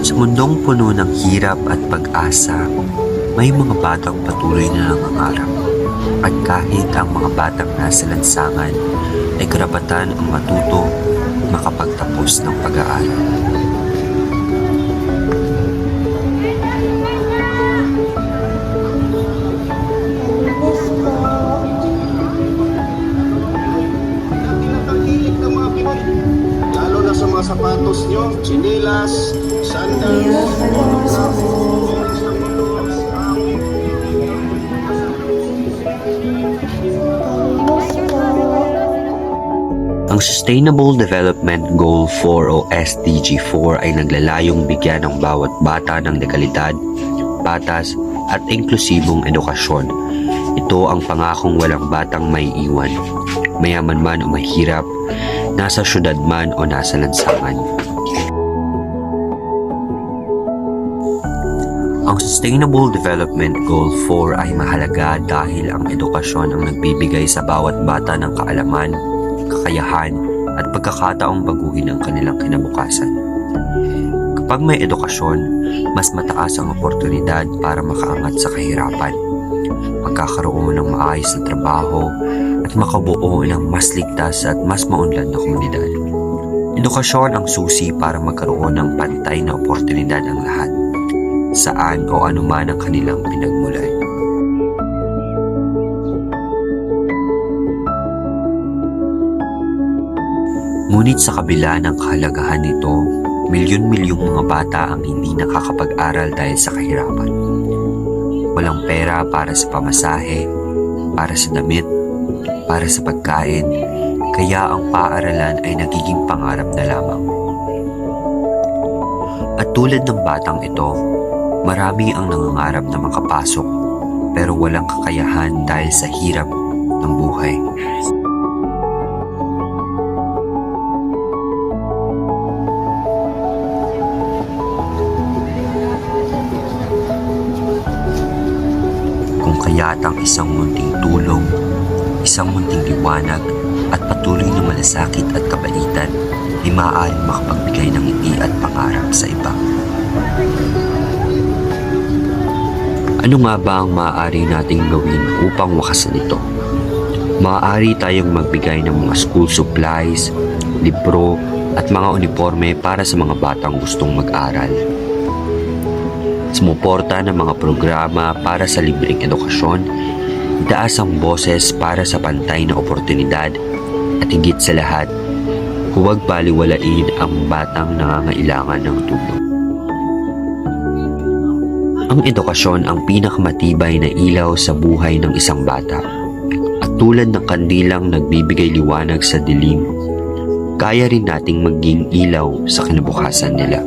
Sa mundong puno ng hirap at pag-asa, may mga batang patuloy na nangangarap. At kahit ang mga batang nasa lansangan ay karapatan ang matuto at makapagtapos ng pag-aaral. Pinakahilig ng mga Pinoy, lalo na sa mga sapatos nyo, tsinelas, sandals, Ang Sustainable Development Goal 4 o SDG 4 ay naglalayong bigyan ng bawat bata ng legalidad, patas at inklusibong edukasyon. Ito ang pangakong walang batang may iwan, mayaman man o mahirap, nasa syudad man o nasa lansangan. Ang Sustainable Development Goal 4 ay mahalaga dahil ang edukasyon ang nagbibigay sa bawat bata ng kaalaman, kakayahan at pagkakataong baguhin ang kanilang kinabukasan. Kapag may edukasyon, mas mataas ang oportunidad para makaangat sa kahirapan, magkakaroon ng maayos na trabaho at makabuo ng mas ligtas at mas maunlad na komunidad. Edukasyon ang susi para magkaroon ng pantay na oportunidad ang lahat, saan o anuman ang kanilang pinagmulan. Ngunit sa kabila ng kahalagahan nito, milyon-milyong mga bata ang hindi nakakapag-aral dahil sa kahirapan. Walang pera para sa pamasahe, para sa damit, para sa pagkain, kaya ang paaralan ay nagiging pangarap na lamang. At tulad ng batang ito, marami ang nangangarap na makapasok pero walang kakayahan dahil sa hirap ng buhay. Kung kaya't ang isang munting tulong, isang munting liwanag at patuloy na malasakit at kabaitan ay maaaring makapagbigay ng ngiti at pangarap sa iba. Ano nga ba ang maaari nating gawin upang wakasan ito? Maaari tayong magbigay ng mga school supplies, libro at mga uniforme para sa mga batang gustong mag-aral. Sumuporta ng mga programa para sa libreng edukasyon, itaas ang boses para sa pantay na oportunidad at higit sa lahat, huwag baliwalain ang batang nangangailangan ng tulong. Ang edukasyon ang pinakamatibay na ilaw sa buhay ng isang bata. At tulad ng kandilang nagbibigay liwanag sa dilim, kaya rin nating maging ilaw sa kinabukasan nila.